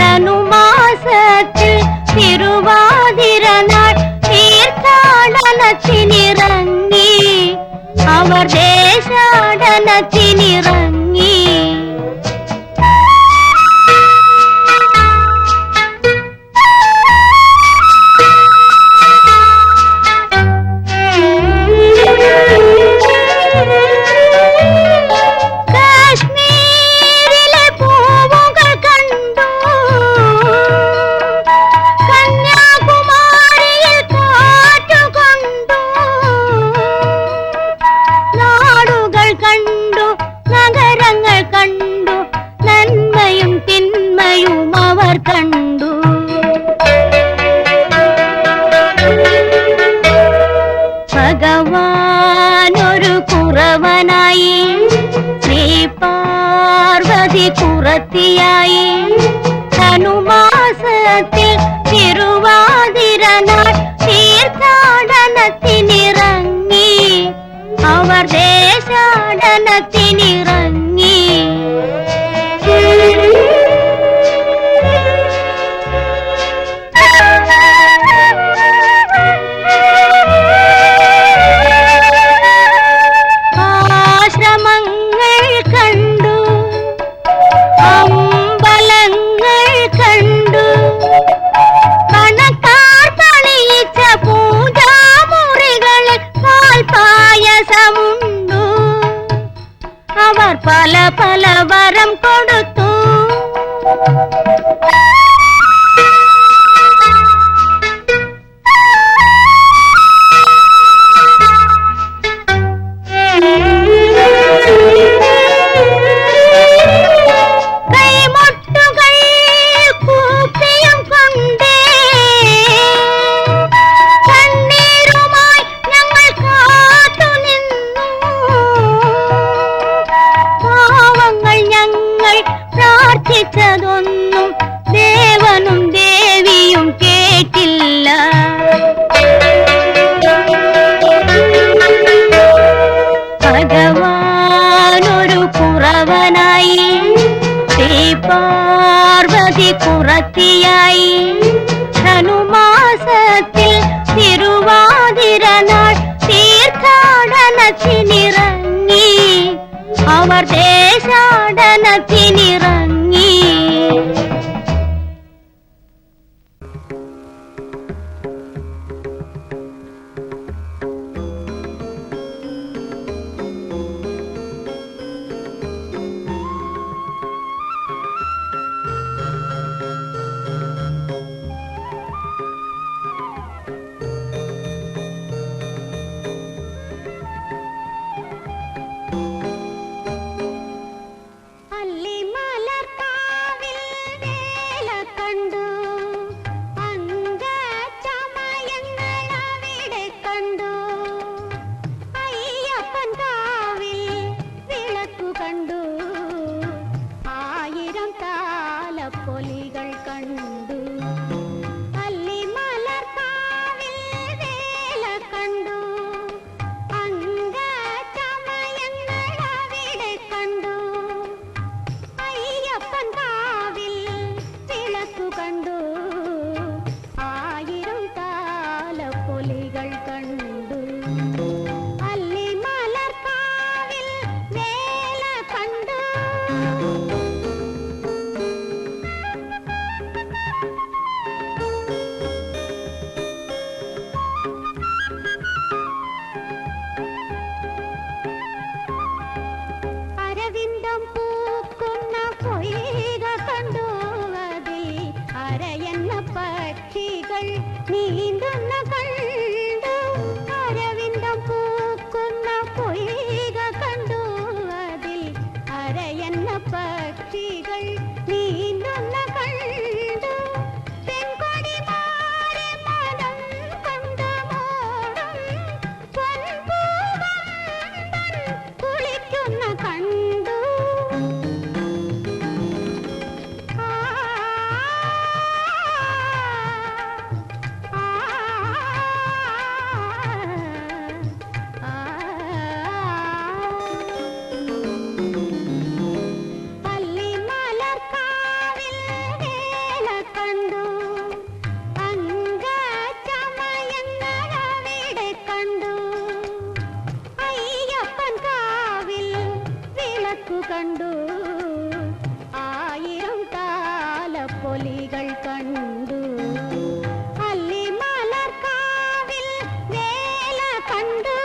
S2: ധനുമാസത്തിൽ തിരുവാതിര നാൾ തീർത്ഥാടനത്തിനിറങ്ങി അവർ ദേശാടനത്തിനിറങ്ങി കാശ്മീരിലെ പൂവുകൾ കണ്ടു കുറവനായി ശ്രീ പാർവതി കുറത്തിയായി ധനുമാസത്തിൽ തിരുവാതിര നാൾ തീർത്ഥാടനത്തിനിറങ്ങി അവർ ദേശാടനത്തിനിറങ്ങി ആശ്രമങ്ങൾ കണ്ടു അമ്പലങ്ങൾ കണ്ടു പണക്കാർ പണിയിച്ച പൂജാമുറികളിൽ പാൽപായസമുണ്ടു അവർ പല പല വരം കൊടുത്തു കൈമുട്ടുകൾ കൂപ്പിയും കൊണ്ടേ കണ്ണീരുമായി ഞങ്ങൾ കാത്തുനിന്നു പാവങ്ങൾ ഞങ്ങൾ പ്രാർത്ഥിച്ചതൊന്നും ദേവനും ദേവിയും കേട്ടില്ല ഭഗവാനൊരു കുറവനായി ശ്രീ പാർവതി കുറത്തിയായി ധനുമാസത്തിൽ തിരുവാതിര നാൾ തീർത്ഥാടനത്തിനിറങ്ങി അവർ ദേശാടനത്തിനിറങ്ങി അല്ലിമലർക്കാവിൽ വേല കണ്ടു അംഗചമയങ്ങൾ അവിടെ കണ്ടു അയ്യപ്പൻ കാവിൽ വിളക്കു കണ്ടു ആയിരം താലപ്പൊലികൾ കണ്ടു അല്ലിമലർക്കാവിൽ വേല കണ്ടു അംഗചമയങ്ങൾ അവിടെ കണ്ടു അയ്യപ്പൻ കാവിൽ വിളക്കു കണ്ടു ആയിരം താലപ്പൊലികൾ കണ്ടു അല്ലിമലർക്കാവിൽ വേല കണ്ടു അരവിന്ദം പൂക്കുന്ന പൊയ്ക കണ്ടു അതിൽ അരയെന്ന പക്ഷികൾ നീന്തുന്ന കണ്ടു അരവിന്ദം പൂക്കുന്ന പൊയ്ക കണ്ടു അതിൽ അരയെന്ന പക്ഷികൾ നീന്തുന്ന കണ്ടു പെൺകൊടി മാറി മനം കൊണ്ട് മോടും പൊൻപൂവമ്പൻ കുളിക്കുന്ന കണ്ടു ആ ആ ആ അല്ലിമലർക്കാവിൽ വേല കണ്ടു അംഗചമയങ്ങൾ അവിടെ കണ്ടു അയ്യപ്പൻ കാവിൽ വിളക്കു കണ്ടു ആയിരം താലപ്പൊലികൾ കണ്ടു അല്ലിമലർക്കാവിൽ വേല കണ്ടു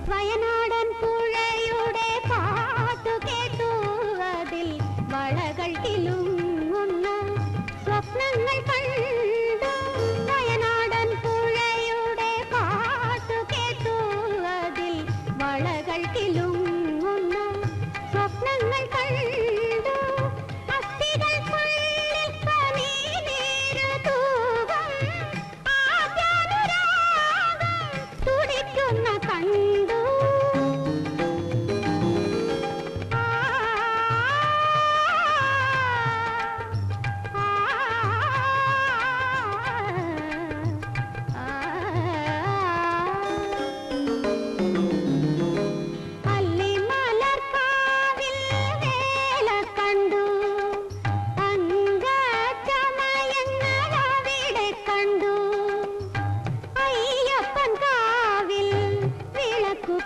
S2: വയനാടൻ പുഴയുടെ പാട്ടു കേട്ടു അതിൽ വളകൾ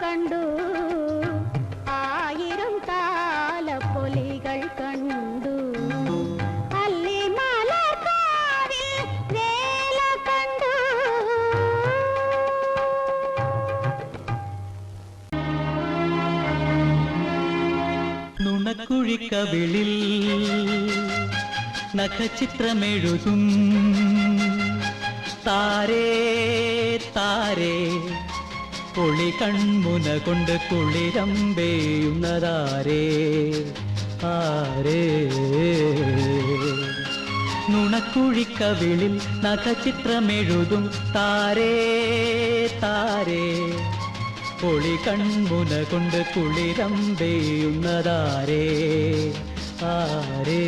S2: കണ്ടു ആയിരം താലപ്പൊലികൾ കണ്ടു അല്ലിമലർക്കാവിൽ വേല കണ്ടു
S1: നുണക്കുഴിക്കവിളിൽ നഖചിത്രമെഴുതും താരേ താരേ പൊളി കൺമുന കൊണ്ട് കുളിരമ്പേയുന്നതാരേ ആരേ നുണക്കുഴിക്കവിളിൽ നഖചിത്രമെഴുതും താരേ താരേ പൊളി കൺമുന കൊണ്ട് കുളിരമ്പേയുന്നതാരേ ആരേ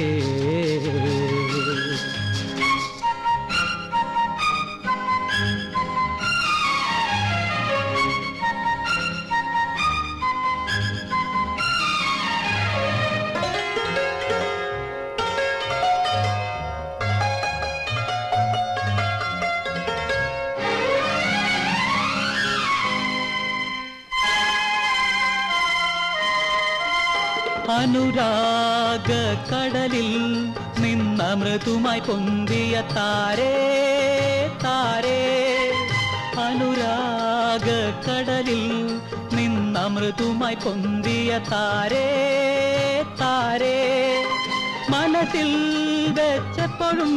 S1: അനുരാഗ കടലിൽ നിന്ന മൃദുമായി പൊന്തിയ താരേ താരേ അനുരാഗ കടലിൽ നിന്ന മൃദുമായി പൊന്തിയ താരേ താരേ മനസ്സിൽ വെച്ചപ്പോഴും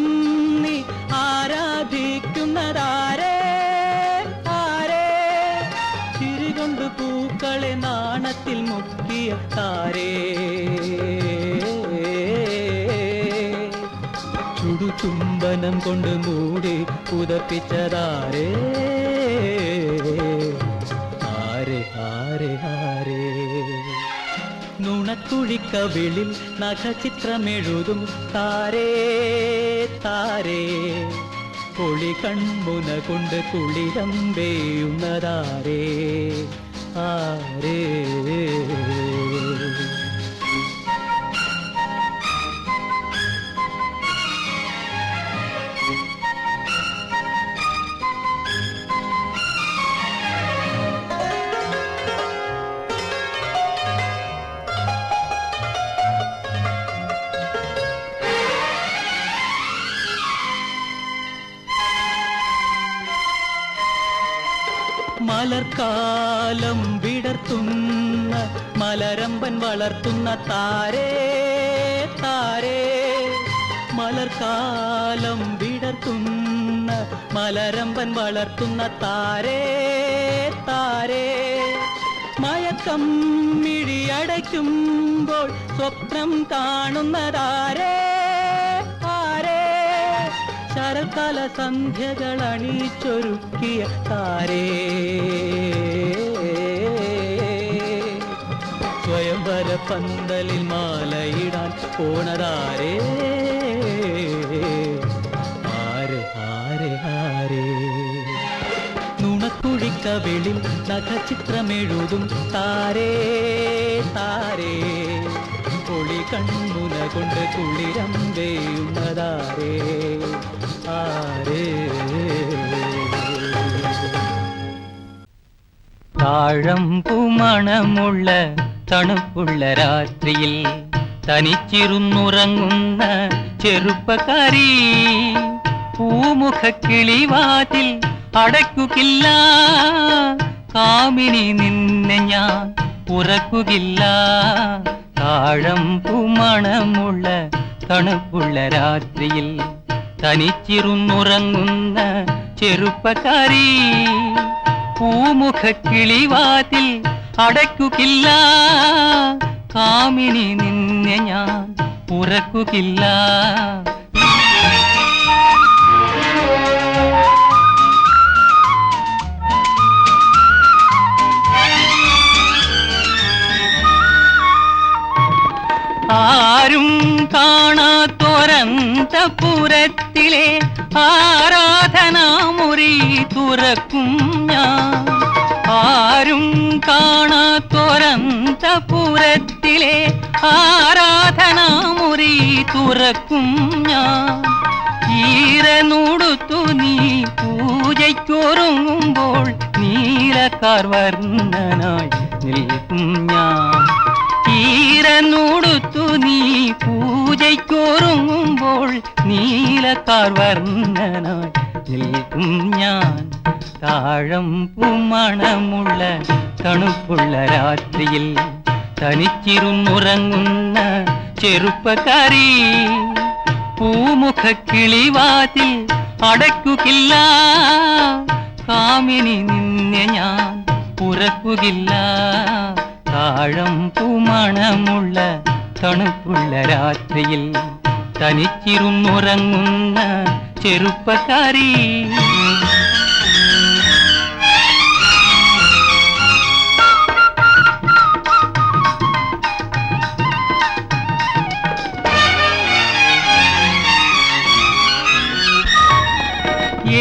S1: നീ ആരാധിക്കുന്നതാരേ ആരേ ചിരികൊണ്ട് പൂക്കളെ നാണത്തിൽ മുക്കിയ താരേ ചുടുചുംബനം കൊണ്ട് മൂടി പുതപ്പിച്ചതാരേ ആരേ ആരേ ആരേ നുണക്കുഴിക്കവിളിൽ നഖചിത്രമെഴുതും താരേ താരേ പൊളി കൺമുന കൊണ്ട് കുളിരമ്പേയുന്നതാരേ ആരേ മലർക്കാലം വിടർത്തുന്ന മലരമ്പൻ വളർത്തുന്ന താരേ താരേ മലർക്കാലം വിടർത്തുന്ന മലരമ്പൻ വളർത്തുന്ന താരേ താരേ മയക്കം മിഴിയടയ്ക്കുമ്പോൾ സ്വപ്നം കാണുന്നതാരേ ആരേ ശരൽക്കാല സന്ധ്യകൾ അണിച്ചൊരുക്കിയ താരേ സ്വയംവര പന്തലിൽ മാലയിടാൻ പോണതാരേ ആരേ ആരേ ആരേ നുണക്കുഴിക്കവിളിൽ നഖചിത്രമെഴുതും താരേ താരേ പൊളി കൺമുന കൊണ്ട് കുളിരമ്പേയുന്നതാരേ ആരേ താഴമ്പൂമണമുള്ള തണുപ്പുള്ള രാത്രിയിൽ തനിച്ചിരുന്നുറങ്ങുന്ന ചെറുപ്പക്കാരി പൂമുഖക്കിളിവാതിൽ അടയ്ക്കുകയില്ല കാമിനി നിന്നെ ഞാൻ ഉറക്കുകയില്ല താഴമ്പൂമണമുള്ള തണുപ്പുള്ള രാത്രിയിൽ തനിച്ചിരുന്നുറങ്ങുന്ന ചെറുപ്പക്കാരി പൂമുഖക്കിളിവാതിൽ അടയ്ക്കുകയില്ല കാമിനി നിന്നെ ഞാൻ ഉറക്കുകയില്ല ആരും കാണാത്തൊരന്തപുരത്തിലെ ആരാധനാമുറി തുറക്കും ഞാൻ ആരും കാണാത്തൊരന്തപുരത്തിലെ ആരാധനാമുറി തുറക്കും ഞാൻ ഈരനുടുത്തു നീ പൂജയ്ക്കൊരുങ്ങും ചൊരിയുമ്പോൾ നീലക്കാർവർണ്ണനായി നിൽക്കും ഞാൻ. ഈരനുടുത്തു നീ പൂജയ്ക്കൊരുങ്ങുമ്പോൾ നീലക്കാർവർണ്ണനായി നിൽക്കും ഞാൻ. താഴമ്പൂ മണമുള്ള തണുപ്പുള്ള രാത്രിയിൽ തനിച്ചിരുന്നുറങ്ങുന്ന ചെറുപ്പക്കാരി, പൂമുഖ കിളിവാതിൽ അടയ്ക്കുകില്ല, കാമിനി നിന്നെ ഞാൻ ഉറക്കുകില്ല. താഴമ്പൂ മണമുള്ള തണുപ്പുള്ള രാത്രിയിൽ തനിച്ചിരുന്നുറങ്ങുന്ന ചെറുപ്പക്കാരി.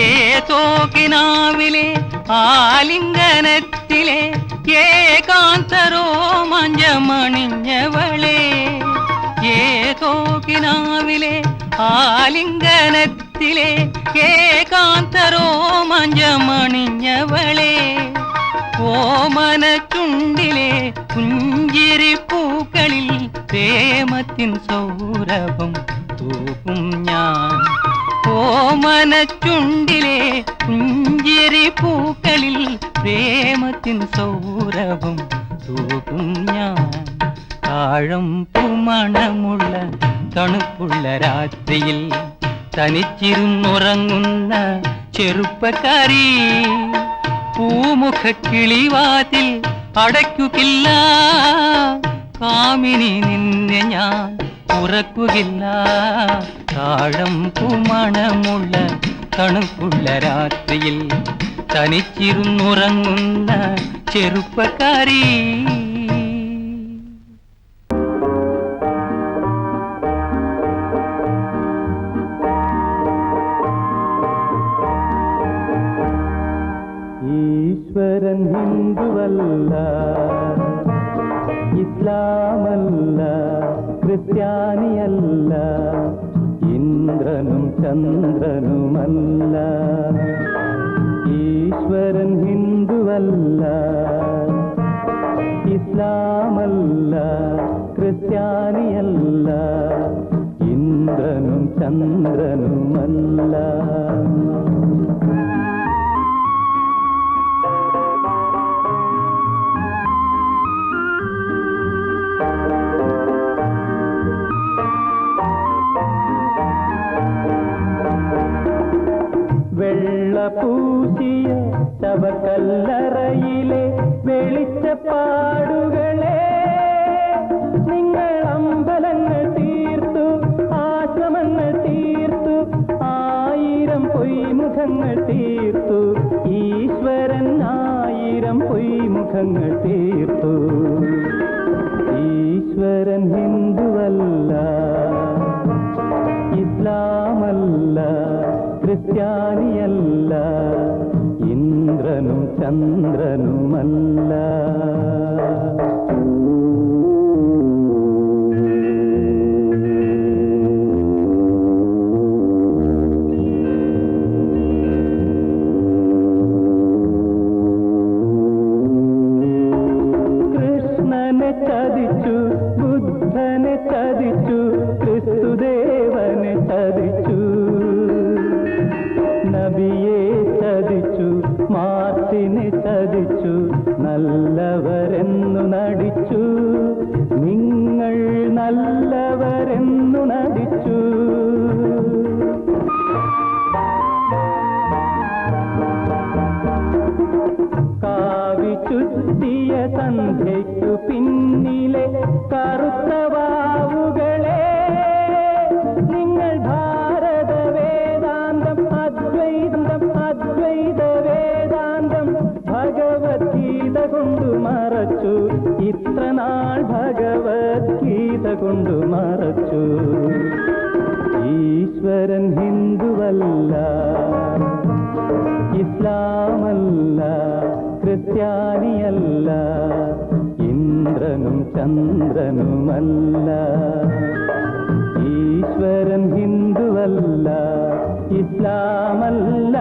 S1: ഏതോകിനാവിലെ ആലിംഗനത്തിലെ ഏകാന്തരോമാഞ്ചമണിഞ്ഞവളെ, ഏതോകിനാവിലെ ആലിംഗനത്തിലെ ഏകാന്തരോമാഞ്ചമണിഞ്ഞവളെ, ഓമന ചുണ്ടിലെ പുഞ്ചിരിപ്പൂക്കളിൽ പ്രേമത്തിൻ സൗരഭം തൂക്കും ഞാൻ. ഓമന ചുണ്ടിലെ പുഞ്ചിരിപ്പൂക്കളിൽ പ്രേമത്തിൻ സൗരഭം തൂക്കും ഞാൻ. താഴമ്പൂ മണമുള്ള തണുപ്പുള്ള രാത്രിയിൽ തനിച്ചിരുന്നുറങ്ങുന്ന ചെറുപ്പക്കാരി, പൂമുഖ കിളിവാതിൽ അടയ്ക്കുകില്ല, കാമിനി നിന്നെ ഞാൻ ഉറക്കുകില്ല. താഴമ്പൂ മണമുള്ള തണുപ്പുള്ള രാത്രിയിൽ തനിച്ചിരുന്നുറങ്ങുന്ന ചെറുപ്പക്കാരി.
S3: ഈശ്വരൻ ഹിന്ദുവല്ല, ഇസ്ലാമല്ല, ക്രിസ്ത്യാനിയല്ല, ഇന്ദ്രനും ചന്ദ്രനുമല്ല. ഈശ്വരൻ ഹിന്ദുവല്ല, ഇസ്ലാമല്ല, ക്രിസ്ത്യാനിയല്ല, ഇന്ദ്രനും ചന്ദ്രനുമല്ല. വെള്ളപൂശിയ ശവക്കല്ലറയിലെ വെളിച്ചപ്പാടുകളെ, നിങ്ങൾ അമ്പലങ്ങൾ തീർത്തു, ആശ്രമങ്ങൾ തീർത്തു, 1000 പൊയ്മുഖങ്ങൾ തീർത്തു. ഈശ്വരൻ 1000 പൊയ്മുഖങ്ങൾ തീർത്തു. ഈശ്വരൻ ഹിന്ദുവല്ല, ഇസ്ലാമല്ല, ക്രിസ്ത്യാനിയല്ല, ഇന്ദ്രനും ചന്ദ്രനുമല്ല. കൃഷ്ണനെ ചതിച്ചു, ബുദ്ധനെ ചതിച്ചു, ക്രിസ്തുദേവനെ ചതിച്ചു, നബിയെ ചതിച്ചു, മാർട്ടിനെ ചതിച്ചു, നല്ലവരെന്നു നടിച്ചു, നിങ്ങൾ നല്ലവരെന്നു നടിച്ചു. കാവി ചുറ്റിയ സന്ധ്യയ്ക്കു പിന്നിലെ കറുത്ത വാവുകളെ, നിങ്ങൾ ഭാരത വേദാന്തം, അദ്വൈതം, അദ്വൈത വേദാന്തം, ഭഗവത്ഗീത കൊണ്ടു മറച്ചു, ഇത്ര നാൾ ഭഗവത്ഗീത കൊണ്ടു മറച്ചു. ഈശ്വരൻ ഹിന്ദുവല്ല, ഇസ്ലാമല്ല, ക്രിസ്ത്യാനിയല്ല, ഇന്ദ്രനും ചന്ദ്രനുമല്ല. ഈശ്വരൻ ഹിന്ദുവല്ല, ഇസ്ലാമല്ല,